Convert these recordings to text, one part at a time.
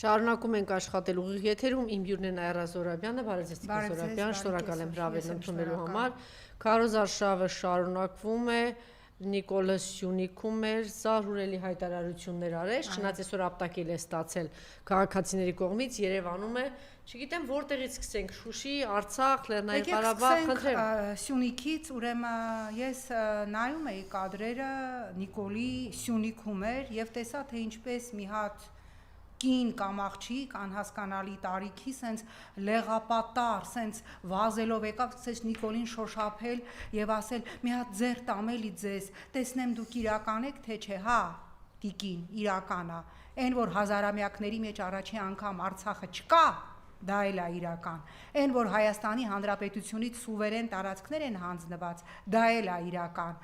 Շարունակում ենք աշխատել ուղիղ եթերում, իմ հյուրն է Նաիրա Զորաբյանը, բարև ձեզ Զորաբյան, շնորհակալ եմ հրավերն ընդունելու համար։ Քարոզարշավը շարունակվում է, Նիկոլը Սյունիքում էր, զարհուրելի հայտարարություններ արեց, չնայած այսօր ապտակել է ստացել քաղաքացիների կողմից, Երևանում է, չգիտեմ որտեղից սկսենք, Շուշի, Արցախ, Լեռնային Ղարաբաղ, խնդրեմ։ Սյունիքից, ուրեմն ես նայում էի կադրերը, Նիկոլի Սյունիքում էր եւ տեսա թե ինչպես մի հատ կին կամ աղջիկ անհասկանալի տարիքի սենց լեղապատար, սենց վազելով եկավ, սենց Նիկոլին շոշափել եւ ասել մի հատ ձեր տամելի ձեզ, տեսնեմ դուք իրական եք թե չէ, հա, տիկին, իրական է, այն որ հազարամյակների մեջ առաջի անգամ Արցախը չկա, դա էլ է իրական, այն որ Հայաստանի Հանրապետությունից սուվերեն տարածքներ են հանձնված, դա էլ է իրական,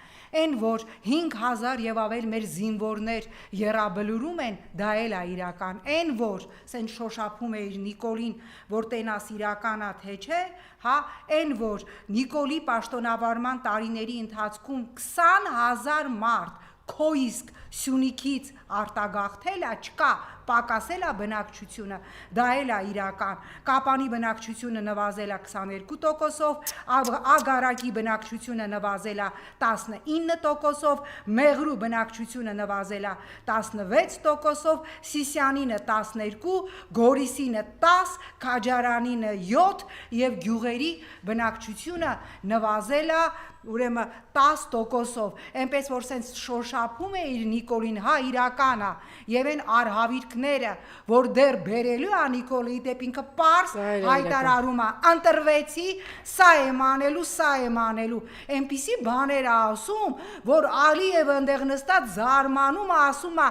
այն որ 5000 եւ ավել մեր զինվորներ եռաբլուրում են, դա էլ է իրական, այն որ սեն շոշափում է իր Նիկոլին, որ տենաս իրական է թե չէ, հա, այն որ Նիկոլի պաշտոնավարման տարիների ընթացքում 20000 մարդ քո իսկ Սյունիքից արտագաղթել է, չկա, պակասել է բնակչությունը, դա էլ է իրական, Կապանի բնակչությունը նվազել է 22%-ով, Ագարակի բնակչությունը նվազել է 19%-ով, Մեղրու բնակչությունը նվազել է 16%-ով, Սիսյանինը 12, Գորիսինը 10, Քաջարանինը 7 եւ գյուղերի բնակչությունը նվազել է ուրեմն 10%-ով, այնպես որ սենց շոշափում է իր Նիկոլին, հա իրական է, եւ այն արհավիրքները, որ դեռ բերելու է Նիկոլի դեպ ինքը պարզ հայտարարում է, ընտրվեցի, սա եմ անելու, այնպիսի բաներ է ասում, որ Ալիևը ընդեղ նստած զարմանում է, ասում է,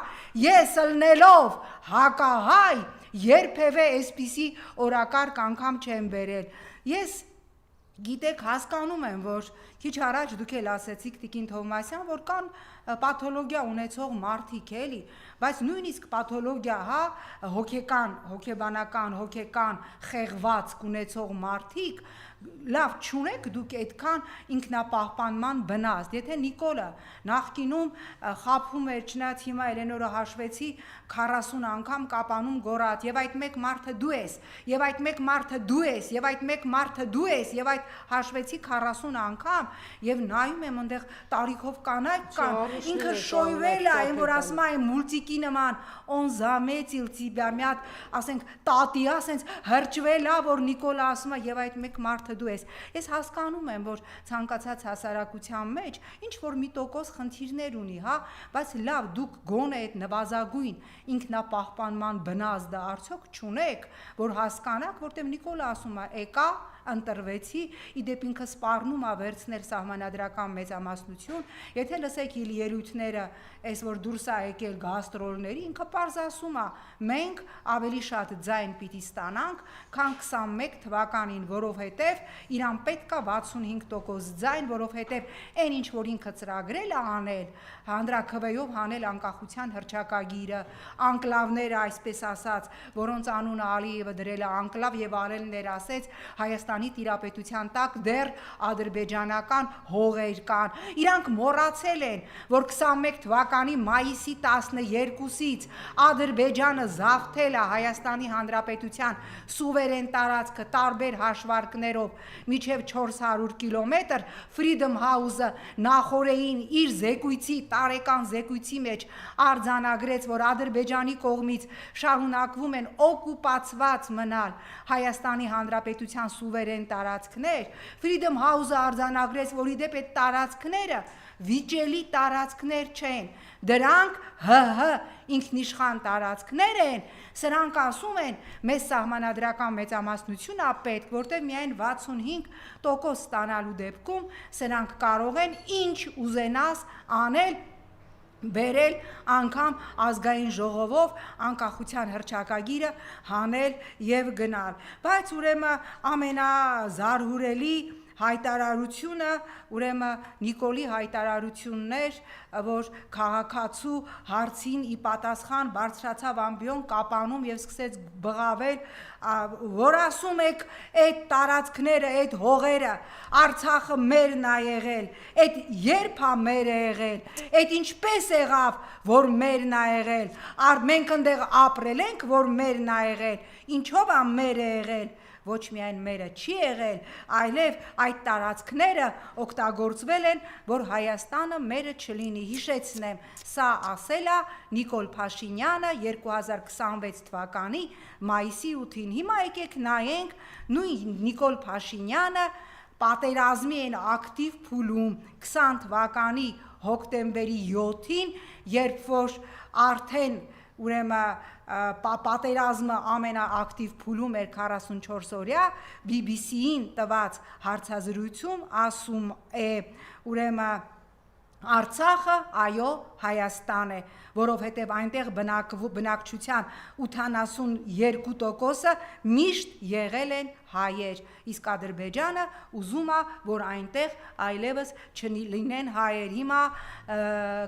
ես ըլնելով հակահայ, երբևէ այսպիսի օրակարգ անգամ չեմ բերել, ես գիտեք հասկանում եմ, որ քիչ առաջ դուք էլ ասեցիք Տիկին Թովմասյան, որ կան պաթոլոգիա ունեցող մարդիկ էլի, բայց նույնիսկ պաթոլոգիա, հա, հոգեբանական խեղված ունեցող մարդիկ, լավ չունեք դուք այդքան ինքնապահպանման բնազդ, եթե Նիկոլը նախկինում խաբում էր, չնայած հիմա Էլենորը հաշվեցի 40 անգամ Կապանում գորած, եւ այդ մեկ մարդը դու ես, եւ այդ մեկ մարդը դու ես, եւ այդ մեկ մարդը դու ես, եւ այդ հաշվեցի 40 անգամ, եւ նայում եմ այնտեղ տարիքով կանայք կան, ինքը շոյվել է, այն որ ասում է մուլտիկի նման, on zametil тебя մի հատ, ասենք տատի, ասենց հրճվել է, որ Նիկոլը ասում է եւ այդ մեկ մարդը դու ես, ես հասկանում եմ, որ ցանկացած հասարակության մեջ ինչ որ մի տոկոս խնդիրներ ունի, հա, բայց լավ դուք գոնե այդ նվազագույն ինքնապահպանման բնազդը արդյոք չունեք, որ հասկանաք, որտեղ Նիկոլը ասում է, եկա ընտրվեցի, իդեպ ինքը սպառնում է վերցնել սահմանադրական մեծամասնություն, եթե լսեք իր ելույթները, այս որ դուրս է եկել գաստրոլների, ինքը պարզ ասում է, մենք ավելի շատ ձայն պիտի ստանանք, քան 21 թվականին, որովհետև իրան պետք է 65% ձայն, որովհետև այն ինչ որ ինքը ծրագրել է անել, հանրաքվեով հանել անկախության հռչակագիրը, անկլավները, այսպես ասած, որոնց անունը Ալիևը դրել է անկլավ եւ Ալելներ ասեց Հայաստանի տիրապետության տակ դեռ ադրբեջանական հողեր կան։ Իրանք մոռացել են, որ 21 թվականի մայիսի 12-ից Ադրբեջանը զավթել է Հայաստանի Հանրապետության սուվերեն տարածքը տարբեր հաշվարկներով միջև 400 կիլոմետր, Freedom House-ը նախորդին իր զեկույցի տարեկան զեկույցի մեջ արձանագրեց, որ Ադրբեջանի կողմից շարունակվում են օկուպացված մնալ Հայաստանի Հանրապետության սուվերեն տարածքներ, Freedom House-ը արձանագրեց, որ իդեպ այդ տարածքները վիճելի տարածքներ չեն, դրանք ինքնիշխան տարածքներ են, սրանք ասում են, մեզ սահմանադրական մեծամասնություն է պետք, որտեղ միայն 65% ստանալու դեպքում սրանք կարող են ինչ ուզենաս անել, բերել անգամ ազգային ժողովով անկախության հռչակագիրը հանել եւ գնալ, բայց ուրեմն ամենազարհուրելի հայտարարությունը, ուրեմն Նիկոլի հայտարարությունն էր, որ քաղաքացու հարցին ի պատասխան բարձրացավ ամբիոն կապանում եւ սկսեց բղավել, որ ասում եք այդ տարածքները, այդ հողերը, Արցախը մերն է եղել, այդ երբ է մեր եղել, այդ ինչպես եղավ, որ մերն է եղել, մենք ընդեղ ապրել ենք, որ մերն է եղել, ինչով է մեր եղել, ոչ միայն մերը չի եղել, այլև այդ տարածքները օգտագործվել են, որ Հայաստանը մերը չլինի, հիշեցնեմ, սա ասել է Նիկոլ Փաշինյանը 2026 թվականի մայիսի 8-ին, հիմա եկեք նայենք նույն Նիկոլ Փաշինյանը պատերազմի են ակտիվ փուլում 20 թվականի հոկտեմբերի 7-ին, երբ որ արդեն ուրեմն պատերազմը ամենաակտիվ փուլում էր 44 օրյա, BBC-ին տված հարցազրույցում ասում է ուրեմն Արցախը, այո, Հայաստան է, որովհետև այնտեղ բնակչության 82%-ը միշտ եղել են հայեր, իսկ Ադրբեջանը ուզում է, որ այնտեղ այլևս չլինեն հայեր։ Հիմա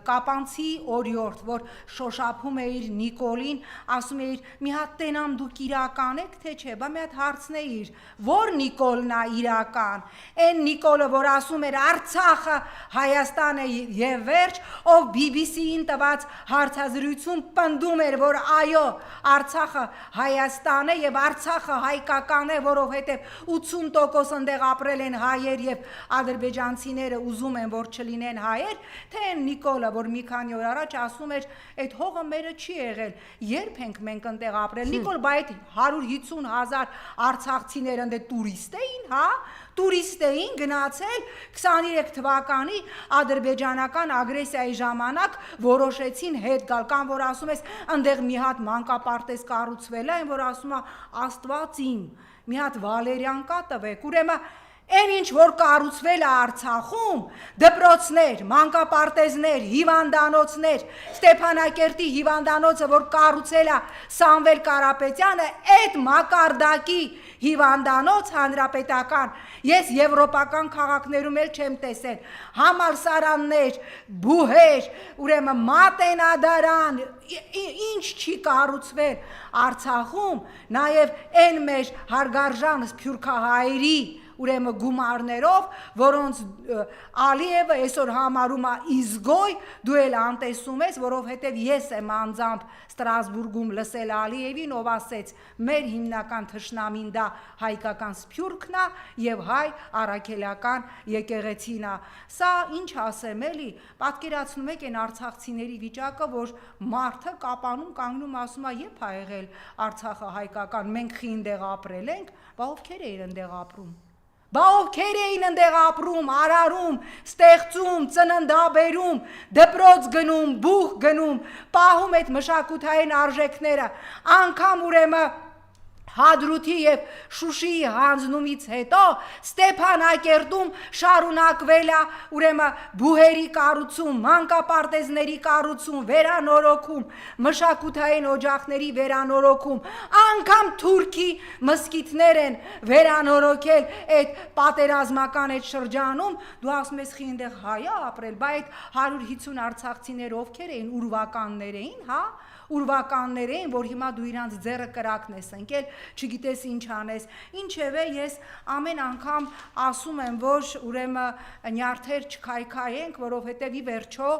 կապանցի օրիորդ, որ շոշափում է իր Նիկոլին, ասում է իր մի հատ տենամ դուք իրական եք, թե չէ, բա մի հատ հարցնեիր, որ Նիկոլն է իրական, այն Նիկոլը, որ ասում էր Արցախը Հայաստան է եւ վերջ, ով BBC-ին տված հարցազրույցում պնդում էր, որ այո, Արցախը Հայաստան է եւ Արցախը հայկական է, որովհետեւ 80% ընդեղ ապրել են հայեր եւ ադրբեջանցիները ուզում են, որ չլինեն հայեր, թե այն Նիկոլը, որ մի քանի օր առաջ ասում էր, այդ հողը մերը չի եղել, երբ ենք մենք ընդեղ ապրել, Նիկոլ, բա այդ 150,000 արցախցիներ ընդե տուրիստ էին, հա, տուրիստ էին գնացել 23 թվականի ադրբեջանական ագրեսիայի ժամանակ որոշեցին հետ գալ, կամ որ ասում ես ընդեղ մի հատ մանկապարտեզ կառուցվել է, այն որ ասում է Աստված իմ, մի հատ Վալերյան կա տվեք, ուրեմն այն ինչ որ կառուցվել է Արցախում, դպրոցներ, մանկապարտեզներ, հիվանդանոցներ, Ստեփանակերտի հիվանդանոցը, որ կառուցել է Սամվել Կարապետյանը, այդ մակարդակի հիվանդանոց հանրապետական, ես եվրոպական քաղաքներում էլ չեմ տեսել, համալսարաններ, բուհեր, ուրեմն մատենադարան, ինչ չի կառուցվել Արցախում, նաև այն մեր հարգարժան սփյուռքահայերի ուրեմն գումարներով, որոնց Ալիևը այսօր համարում է իզգոյ, դու էլ անտեսում ես, որովհետև ես եմ անձամբ Ստրասբուրգում լսել Ալիևին, ով ասեց, մեր հիմնական թշնամին դա հայկական սփյուռքն է եւ հայ առաքելական եկեղեցին է։ Սա ինչ ասեմ էլի, պատկերացնում եք այն արցախցիների վիճակը, որ մարդը կապանում կանգնում ասում է, երբ է եղել Արցախը հայկական, մենք խինդեղ ապրել ենք, բա ովքեր էին ընդեղ ապրում։ Բա ովքեր էին ընդեղ ապրում, արարում, ստեղծում, ծննդաբերում, դպրոց գնում, բուխ գնում, պահում այդ մշակութային արժեքները, անգամ ուրեմն Հադրութի եւ Շուշիի հանձնումից հետո Ստեփանակերտում շարունակվել է ուրեմն բուհերի կառուցում, մանկապարտեզների կառուցում, վերանորոգում, մշակութային օջախների վերանորոգում, անգամ թուրքի մսկիթներ են վերանորոգել այդ պատերազմական այդ շրջանում, դու ասում ես խի այնտեղ հայ է ապրել, բա այդ 150 արցախցիներ ովքեր էին, ուրվականներ էին, հա? Ուրվականներ էին, որ հիմա դու իրանց ձեռը կրակն ես ընկել, չգիտես ինչ անես, ինչևէ ես ամեն անգամ ասում եմ, որ ուրեմն նյարդեր չքայքայենք, որովհետև ի վերջո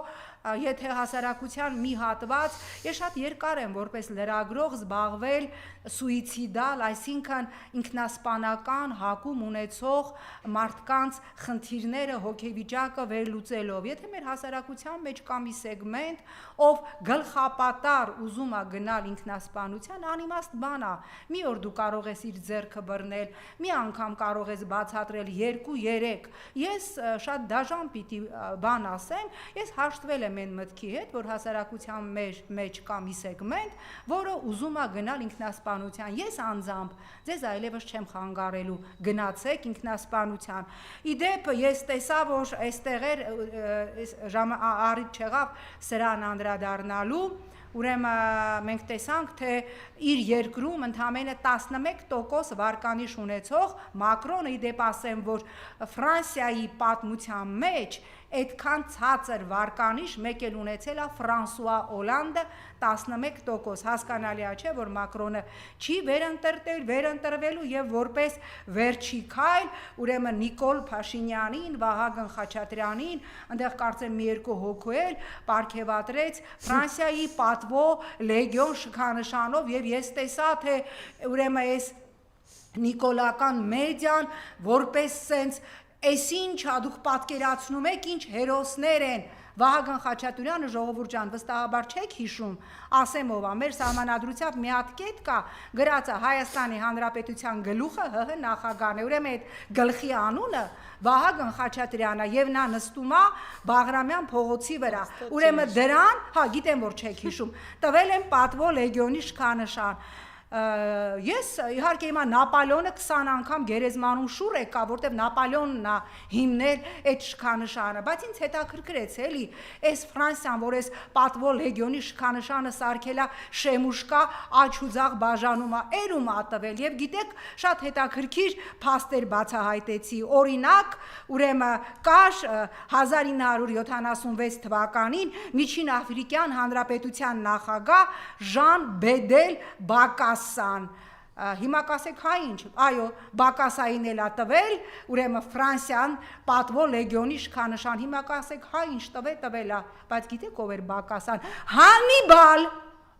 եթե հասարակության մի հատված, ես շատ երկար եմ որպես լրագրող զբաղվել սուիցիդալ, այսինքն ինքնասպանական հակում ունեցող մարդկանց խնդիրները, հոգեվիճակը վերլուծելով։ Եթե մեր հասարակության մեջ կա մի սեգմենտ, ով գլխապատար ուզում է գնալ ինքնասպանության, անիմաստ բան է։ Մի օր դու կարող ես իր ձեռքը բռնել, մի անգամ կարող ես բացատրել 2-3։ Ես շատ դաժան պիտի բան ասեմ, ես հաշտվել եմ այն մտքի հետ, որ հասարակության մեջ կա մի սեգմենտ, որը ուզում է գնալ ինքնասպանության։ Ես անձամբ ձեզ այլևս չեմ խանգարելու, գնացեք ինքնասպանության։ Իդեպ ես տեսա, որ այստեղ էր առիթ չեղավ սրան անդրադառնալու, ուրեմն մենք տեսանք, թե իր երկրում ընդամենը 11% վարկանիշ ունեցող Մակրոնը իդեպ ասեմ, որ Ֆրանսիայի պատմության մեջ այդքան ցածր վարկանիշ մեկ էլ ունեցել է Ֆրանսուଆ Օլանդը 11%, հասկանալի է չէ, որ Մակրոնը չի վերընտրվելու եւ որպես վերջի քայլ, ուրեմն Նիկոլ Փաշինյանին, Վահագն Խաչատրյանին, այնտեղ կարծեմ մի երկու հոգու էլ պարգևատրեց Ֆրանսիայի պատվո լեգիոն շքանշանով եւ ես տեսա, թե ուրեմն այս նիկոլական մեդիան որպես սենց Այս ինչա դուք պատկերացնում եք ինչ հերոսներ են Վահագն Խաչատրյանը ժողովուրդ ջան վստահաբար չեք հիշում ասեմ ով է մեր սահմանադրությամբ մի հատ կետ կա գրած է Հայաստանի Հանրապետության գլուխը ՀՀ նախագահն է ուրեմն այդ գլխի անունը Վահագն Խաչատրյանը եւ նա նստում է Բաղրամյան փողոցի վրա ուրեմն դրան հա գիտեմ որ չեք հիշում տվել են պատվո լեգիոնի շքանշան Ես իհարկե հիմա Նապոլեոնը 20 անգամ գերեզմանում շուռ եկա, որտեվ Նապոլեոնն է հիմնել այդ շքանշանը, բայց ինձ հետաքրքրեց էլի, այս Ֆրանսիան, որ այս պատվո լեգիոնի շքանշանը սարքել է Շեմուշկա աչուձախ բաժանում է, երում է տվել եւ գիտեք շատ հետաքրքիր փաստեր բացահայտեցի, օրինակ, ուրեմն կար 1976 թվականին Միջին Աֆրիկյան Հանրապետության նախագահ Ժան Բեդել Բակաս Հիմա կասեք հա ինչ, այո, Բակասային էլ է տվել, ուրեմն Ֆրանսիան պատվո լեգիոնի շքանշան, հիմա կասեք հա ինչ տվել է, բայց գիտեք ով էր Բակասան, Հանիբալ,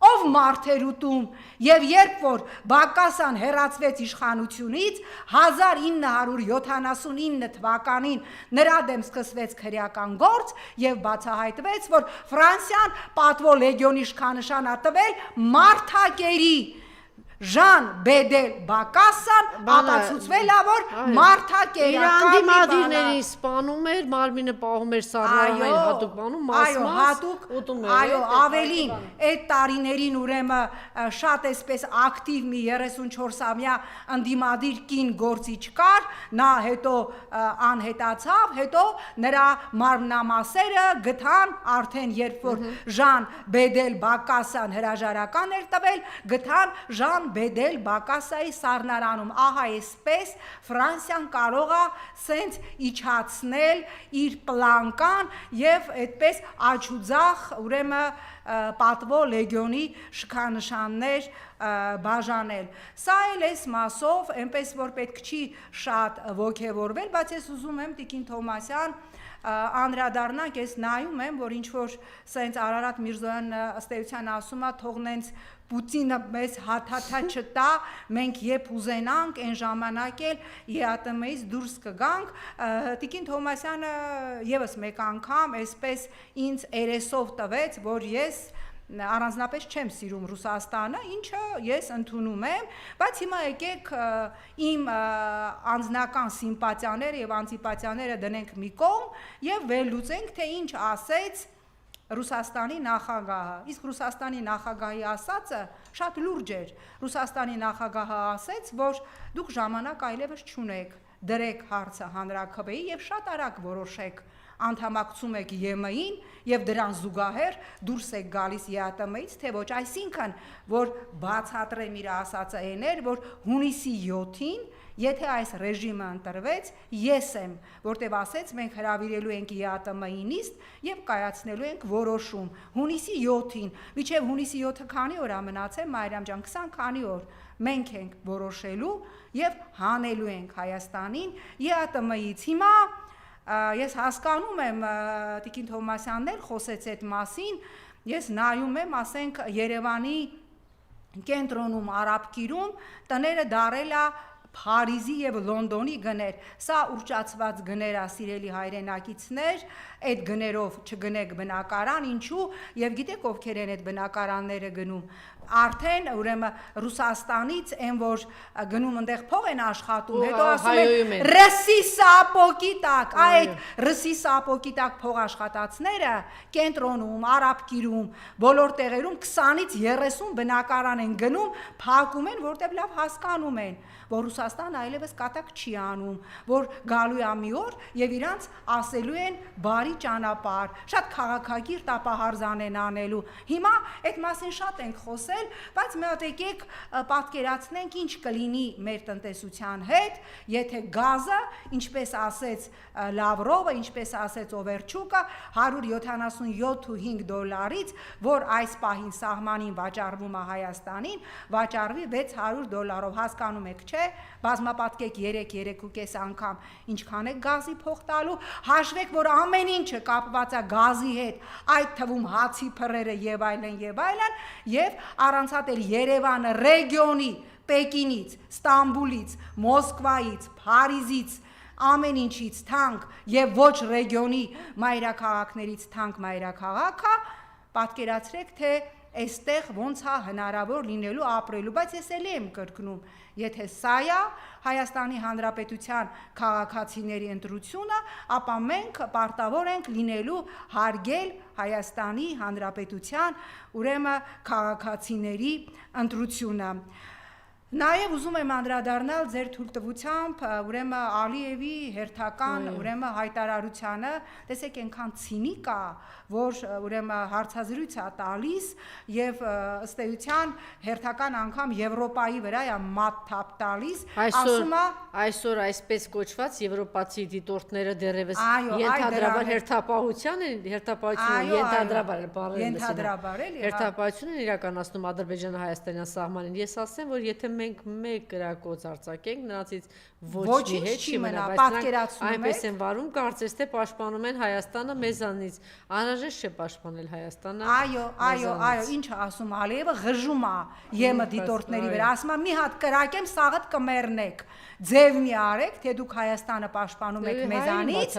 ով մարդ էր ուտում, եւ երբ որ Բակասան հեռացվեց իշխանությունից 1979 թվականին նրա դեմ սկսվեց քրեական գործ եւ բացահայտվեց, որ Ֆրանսիան պատվո լեգիոնի շքանշան է տվել մարդակերի Ժան Բեդել Բակասան ապացուցվել է որ մարդակերական անդիմադիրների սպանում էր, մարմինը պահում էր սառնարային հատուկ բանում, մաս ուտում էր։ Այո, ավելին, այդ տարիներին ուրեմն շատ էսպես ակտիվ մի 34-ամյա անդիմադիր կին գործիչ կար, նա հետո անհետացավ, հետո նրա մարմնամասերը գտան արդեն երբ որ Ժան Բեդել Բակասան հրաժարական էր տվել, գտան Ժան Բեդել Բակասայի սառնարանում, ահա այսպես Ֆրանսիան կարող է սենց իջացնել իր պլանկան եւ այդպես աչուձախ ուրեմն պատվո լեգիոնի շքանշաններ բաժանել։ Սա էլ էս մասով, այնպես որ պետք չի շատ ոգևորվել, բայց ես ուզում եմ Տիկին Թոմասյան անդրադառնանք, ես նայում եմ, որ ինչ որ սենց Արարատ Միրզոյանը ըստ էության ասում է, թողնենց Պուտինը մեզ հաթաթա չտա, մենք երբ ուզենանք, այն ժամանակ էլ ԵԱՏՄ-ից դուրս կգանք, Տիկին Թոմասյանը եւս մեկ անգամ այսպես ինձ երեսով տվեց, որ ես առանձնապես չեմ սիրում Ռուսաստանը, ինչը ես ընդունում եմ, բայց հիմա եկեք իմ անձնական սիմպաթիաները եւ անտիպաթիաները դնենք մի կողմ եւ վերլուծենք, թե ինչ ասեց Ռուսաստանի նախագահը, իսկ Ռուսաստանի նախագահի ասածը շատ լուրջ էր, Ռուսաստանի նախագահը ասեց, որ դուք ժամանակ այլևս չունեք, դրեք հարցը հանրաքվեի եւ շատ արագ որոշեք, անդամակցում եք ԵՄ-ին եւ դրան զուգահեռ դուրս եք գալիս ԵԱՏՄ-ից, թե ոչ, այսինքն, որ բացատրեմ իր ասածը այն էր, որ հունիսի 7-ին Եթե այս ռեժիմը ընտրվեց, ես եմ, որտեվ ասեց մենք հրավիրելու ենք ԵԱՏՄ-ի նիստ եւ կայացնելու ենք որոշում հունիսի 7-ին, մինչեւ հունիսի 7-ը քանի օր է մնացել, Մարիամ ջան, 20 քանի օր մենք ենք որոշելու եւ հանելու ենք Հայաստանին ԵԱՏՄ-ից։ Հիմա ես հասկանում եմ Տիկին Թոմասյանն էլ խոսեց այդ մասին, ես նայում եմ, ասենք Երևանի կենտրոնում Արաբկիրում տները դարել է Փարիզի եւ Լոնդոնի գներ, սա ուռճացված գներ է, սիրելի հայրենակիցներ, այդ գներով չգնեք բնակարան, ինչու, եւ գիտեք ովքեր են այդ բնակարանները գնում, արդեն ուրեմն Ռուսաստանից այն որ գնում այնտեղ փող են աշխատում, հետո ասում են ռսի սապոկի տակ, այդ ռսի սապոկի տակ փող աշխատածները կենտրոնում, Արաբկիրում, բոլոր տեղերում 20-ից 30 բնակարան են գնում, փակում են, որտեղ լավ հասկանում են, որ Ռուսաստանը այլևս կատակ չի անում, որ գալու է մի օր եւ իրանց ասելու են բարի ճանապարհ, շատ քաղաքագիր տապահարզան են անելու։ Հիմա այդ մասին շատ ենք խոսել, բայց մի հատ եկեք պատկերացնենք ինչ կլինի մեր տնտեսության հետ, եթե գազը, ինչպես ասեց Լավրովը, ինչպես ասեց Օվերչուկը, $177.5, որ այս պահին սահմանին վաճառվում է Հայաստանին, վաճառվի $600, հասկանում եք, չէ՞, բազմապատկեք 3-3.5 անգամ ինչքան է գազի փող տալու, հաշվեք, որ ամեն ինչը կապված է գազի հետ, այդ թվում հացի փռերը եւ այլն, եւ առանցատել Երևանը ռեգիոնի Պեկինից, Ստամբուլից, Մոսկվայից, Փարիզից, ամեն ինչից թանկ եւ ոչ ռեգիոնի մայրաքաղաքներից թանկ մայրաքաղաքը, պատկերացրեք, թե այստեղ ոնց է հնարավոր լինելու ապրելու, բայց ես էլի եմ կրկնում, եթե սա է Հայաստանի Հանրապետության քաղաքացիների ընտրությունը, ապա մենք պարտավոր ենք լինելու հարգել Հայաստանի Հանրապետության ուրեմն քաղաքացիների ընտրությունը։ Նաև ուզում եմ անդրադառնալ ձեր թույլտվությամբ ուրեմն Ալիևի հերթական ուրեմն հայտարարությանը, տեսեք այնքան ցինիկ է, որ ուրեմն հարցազրույց է տալիս եւ ըստ էության հերթական անգամ Եվրոպայի վրա է մատ թափ տալիս, ասում է այսօր այսպես կոչված եվրոպացի դիտորդները դեռևս ենթադրաբար հերթապահություն են իրականացնում Ադրբեջան-Հայաստանյան սահմանին։ Ես ասեմ, որ եթե մենք մեկ գրակոց արձակենք, նրանցից ոչ մի հետ չի մնա, բայց այնպես են վարում, կարծես թե պաշտպանում են Հայաստանը մեզանից, անհրաժեշտ չէ պաշտպանել Հայաստանը։ Այո, ինչ է ասում Ալիևը, ղժում է ԵՄ դիտորդների վրա, ասում է մի հատ կրակեմ, սաղդ կմեռնեք, ձև մի արեք, թե դուք Հայաստանը պաշտպանում եք մեզանից,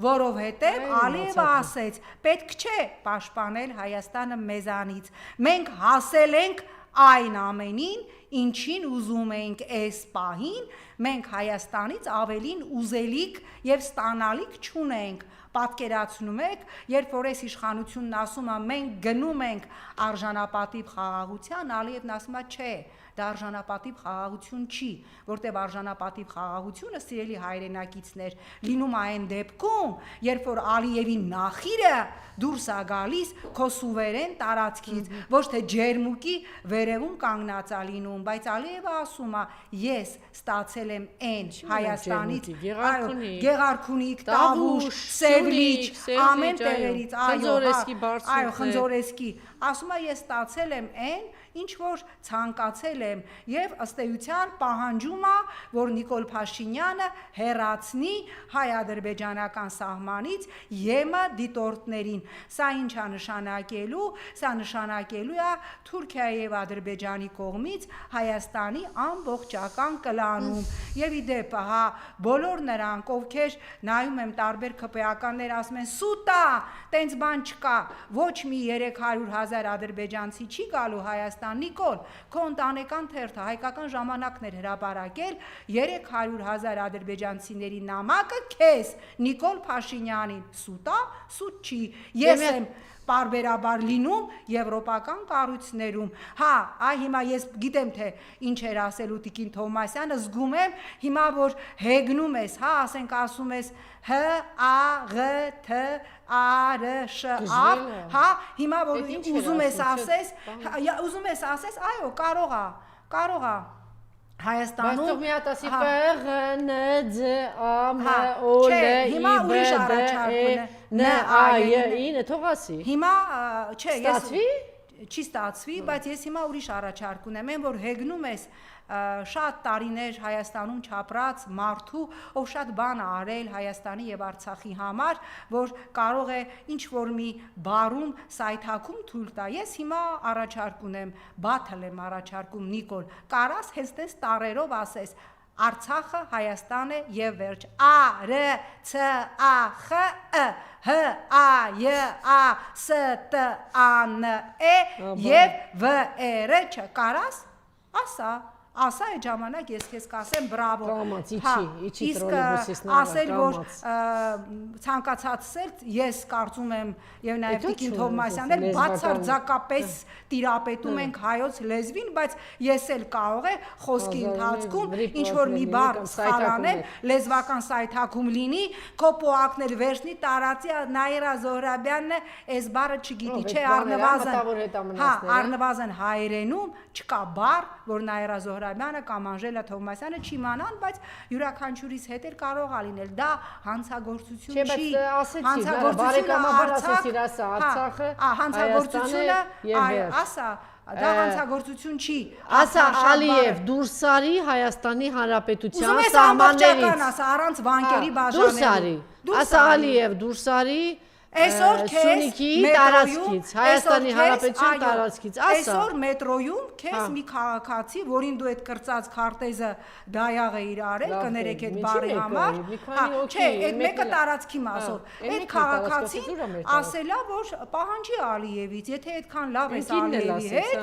որովհետև Ալիևը ասեց, պետք չէ պաշտպանել Հայաստանը մեզանից, մենք հասել ենք այն ամենին, ինչին ուզում ենք այս պահին, մենք Հայաստանից ավելին ուզելիք եւ ստանալիք չունենք, պատկերացնում եք, երբ որ այս իշխանությունն ասում է մենք գնում ենք արժանապատիվ խաղաղության, Ալիևն ասում է չէ, դա արժանապատիվ խաղաղություն չի, որտեղ արժանապատիվ խաղաղությունը սիրելի հայրենակիցներ լինում է այն դեպքում, երբ որ Ալիևի նախիրը դուրս է գալիս քո սուվերեն տարածքից, ոչ թե ջերմուկի վերևում կանգնած է լինում, բայց Ալիևը ասում է ես ստացել եմ այն Հայաստանից, Գեղարքունիք, Տավուշ, Սևլիչ, ամեն տեղերից, այո, Խնձորեսկի, ասում է ես ստացել եմ այն, ինչ որ ցանկացել եմ եւ ըստ էության պահանջում է, որ Նիկոլ Փաշինյանը հեռացնի հայ-ադրբեջանական սահմանից ԵՄ դիտորդներին։ Սա ինչ է նշանակելու, սա նշանակելու է Թուրքիայի եւ Ադրբեջանի կողմից Հայաստանի ամբողջական կլանում։ Եվ ի դեպ, հա, բոլոր նրանք, ովքեր նայում եմ տարբեր ԿՊԱ-կաններ ասում են սուտա, տենց բան չկա, ոչ մի 300,000 ադրբեջանցի չի գալու Հայաստան, Նիկոլ, քո ընտանեկան թերթը հայկական ժամանակն էր հրապարակել 300,000 ադրբեջանցիների նամակը քեզ Նիկոլ Փաշինյանին, սուտա, սուտ չի, ես եմ պարբերաբար լինում եվրոպական կառույցներում։ Հա, հիմա ես գիտեմ թե ինչ էր ասելու Տիկին Թովմասյանը, զգում եմ հիմա որ հեգնում ես, հա, ասենք ասում ես Հ-ա-Ղ-Թ-ա-ռ-շ-ա, հա, հիմա որ ուզում ես ասես, այո, կարող է Հայաստանում բայց մի հատ ասի Բ-Ղ-Ն-Ձ-Ա-Մ-Օ-Լ-I-B-D-E-Ն թող ասի։ Հիմա, չէ, ստացվի։ Չի ստացվի, բայց ես հիմա ուրիշ առաջարկ ունեմ, որ հեգնում ես շատ տարիներ Հայաստանում չապրած մարդու, ով շատ բան է արել Հայաստանի եւ Արցախի համար, որ կարող է ինչ որ մի բարում սայթակում թույլ տա։ Ես հիմա առաջարկ ունեմ, բաթլ եմ առաջարկում Նիկոլ, կարաս հենց տես տարերով ասես Արցախը Հայաստան է եւ վերջ A-R-C-A-X-E H-A-Y-A-S-T-A-N-E եւ V-E-R-Չ կարաս ասա ասա այդ ժամանակ ես քեզ կասեմ բրավո։ Կամաց, իջի տրոլեյբուսից ասել որ ցանկացած սերտ ես կարծում եմ եւ նաեւ Տիկին Թովմասյանն էլ բացարձակապես տիրապետում ենք հայոց լեզվին, բայց ես էլ կարող է խոսքի ընթացքում ինչ որ մի բառ սխալանեմ, լեզվական սայթակում լինի, քո պոակներ վերջնի տարածի Նաիրա Զոհրաբյանն է, այս բառը չգիտի, չէ, առնվազն հայերենում չկա բառ, որ Նաիրա Զոհրաբյանը կամ Անժելա Թովմասյանը չիմանան, բայց յուրաքանչյուրիս հետ էլ կարող է լինել, դա հանցագործություն չի, հանցագործությունը ասա դա հանցագործություն չի, ասա Ալիև դուրս արի Հայաստանի Հանրապետության սահմաններից, ասա առանց վանկերի բաժանելու, ասա Ալիև դուրս արի Այսօր քեզ տարածքից, Հայաստանի Հանրապետության տարածքից, ասա։ Այսօր մետրոյում քեզ մի քաղաքացի, որին դու այդ կրծած քարտեզը դայաղ է իր արել, կներեք այդ բարի համար, չէ, այդ մեկը տարածքի մասով։ Այդ քաղաքացին ասելա, որ պահանջի Ալիևից, եթե այդքան լավ ես Ալիևի հետ,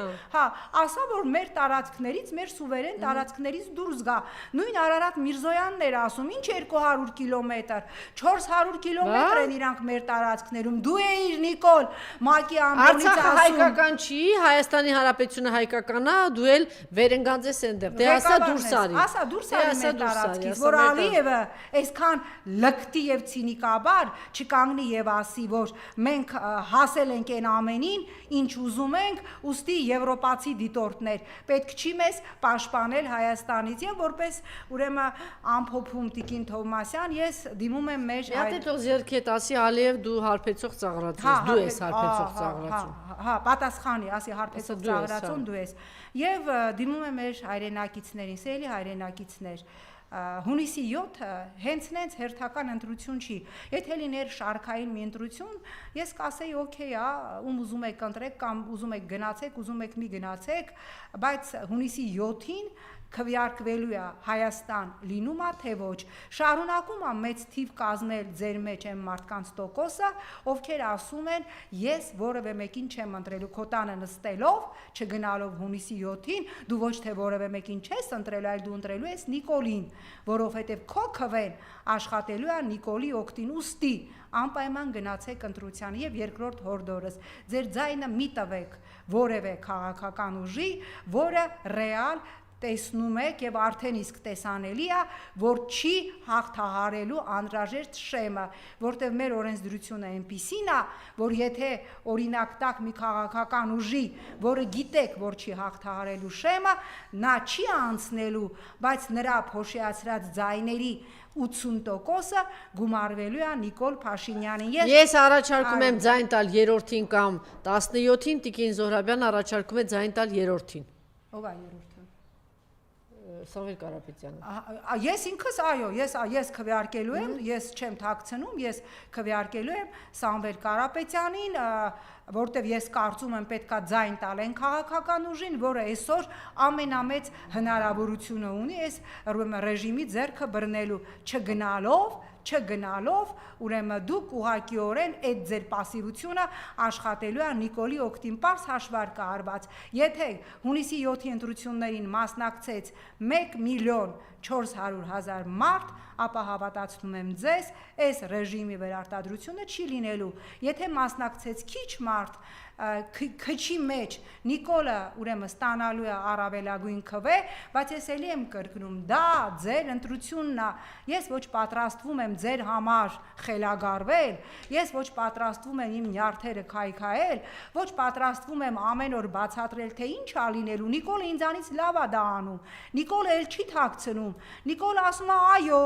ասա, որ մեր տարածքներից, մեր սուվերեն տարածքներից դուրս գա։ Նույն Արարատ Միրզոյանն էր ասում, ինչ 200 կիլոմետր, 400 կիլոմետր են իրանք մեր տարածքներում, դու էիր Նիկոլ Մակի ամբոնից ասում։ Արցախը հայկական չի, Հայաստանի Հանրապետությունը հայկական է, դու էլ վերընկած ես այնտեղ։ Դե ասա դուրս արի։ Ասա դուրս արի մեր տարածքից, որ Ալիևը այսքան լկտի եւ ցինիկաբար չկանգնի եւ ասի, որ մենք հասել ենք այն ամենին, ինչ ուզում ենք, ուստի եվրոպացի դիտորդներ, պետք չի մեզ պաշտպանել Հայաստանից եւ որպես ուրեմն ամփոփում Տիկին Թովմասյան, ես դիմում եմ մեր Ձերքետ ասի Ալիև դու հարբեցող ծաղրացու, դու ես հարբեցող ծաղրացու։ Պատասխանի, ասի հարբեցող ծաղրացուն դու ես։ Եվ դիմում եմ մեր հայրենակիցներին, սիրելի հայրենակիցներ, հունիսի 7-ը հենց հերթական ընտրություն չի։ Եթե լիներ շարքային մի ընտրություն, ես կասեի օքեյ է, ում ուզում եք ընտրեք կամ ուզում եք գնացեք, ուզում եք մի գնացեք, բայց հունիսի 7-ին քվեարկվելու է Հայաստան լինում է թե ոչ, շարունակում է մեծ թիվ կազմել ձեր մեջ այն մարդկանց տոկոսը, ովքեր ասում են ես որևէ մեկին չեմ ընտրելու, քո տանը նստելով, չգնալով հունիսի 7-ին, դու ոչ թե որևէ մեկին չես ընտրելու, այլ դու ընտրելու ես Նիկոլին, որովհետև քո քվեն աշխատելու է Նիկոլի օգտին, ուստի անպայման գնացեք ընտրության եւ երկրորդ հորդորս, ձեր ձայնը մի տվեք որևէ քաղաքական ուժի, որը ռեալ տեսնում եք եւ արդեն իսկ տեսանելի է, որ չի հաղթահարելու անհրաժեշտ շեմը, որտեղ մեր օրենսդրությունը այնպիսին է, որ եթե օրինակ տակ մի քաղաքական ուժի, որը գիտեք, որ չի հաղթահարելու շեմը, նա չի անցնելու, բայց նրա փոշիացրած ձայների 80%-ը գումարվելու է Նիկոլ Փաշինյանին։ Ես առաջարկում եմ ձայն տալ երրորդին կամ 17-ին, Տիկին Զոհրաբյան առաջարկում է ձայն տալ երրորդին։ Ո՞վ է երրորդը։ Սամվել Կարապետյանը։ Ես ինքս այո, ես քվեարկելու եմ, ես չեմ թաքցնում, ես քվեարկելու եմ Սամվել Կարապետյանին, որտեվ ես կարծում եմ պետքա ձայն տալ այն քաղաքական ուժին, որը այսօր ամենամեծ հնարավորությունը ունի այս ռեժիմի ձեռքը բռնելու, չգնալով, ուրեմն դուք ուղղակիորեն այդ ձեր пассивությունը աշխատելու է Նիկոլի օգտին պարզ հաշվարկ արված։ Եթե հունիսի 7-ի ընտրություններին մասնակցեց 1,400,000 մարդ, ապա հավատացնում եմ ձեզ, այս ռեժիմի վերարտադրությունը չի լինելու։ Եթե մասնակցեց քիչ մարդ, քչի մեջ Նիկոլը ուրեմն ստանալու է առավելագույն քվե, բայց ես էլի եմ կրկնում, դա ձեր ընտրությունն է, ես ոչ պատրաստվում եմ ձեր համար խելագարվել, ես ոչ պատրաստվում եմ իմ նյարդերը քայքայել, ոչ պատրաստվում եմ ամեն օր բացատրել, թե ինչ է լինելու, Նիկոլը ինձանից լավ է դա անում, Նիկոլը էլ չի թաքցնում, Նիկոլը ասում է այո,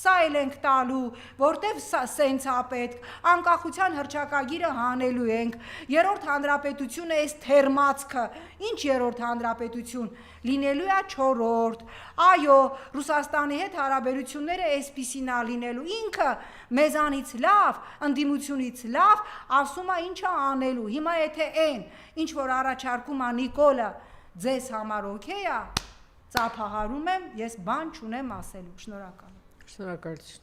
սա էլ ենք տալու, որտեվ սենց է պետք, անկախության հռչակագիրը հանելու ենք, երրորդ հանրապետությունը այս թերմացքը, ինչ երրորդ հանրապետություն, լինելու է չորրորդ, այո, Ռուսաստանի հետ հարաբերությունները այսպիսին է լինելու, ինքը մեզանից լավ, ընդդիմությունից լավ, ասում է ինչ է անելու, հիմա եթե այն, ինչ որ առաջարկում է Նիկոլը, ձեզ համար օքեյ է, ծափահարում եմ, ես բան չունեմ ասելու, շնորհակալ եմ։ Շնորհակալություն։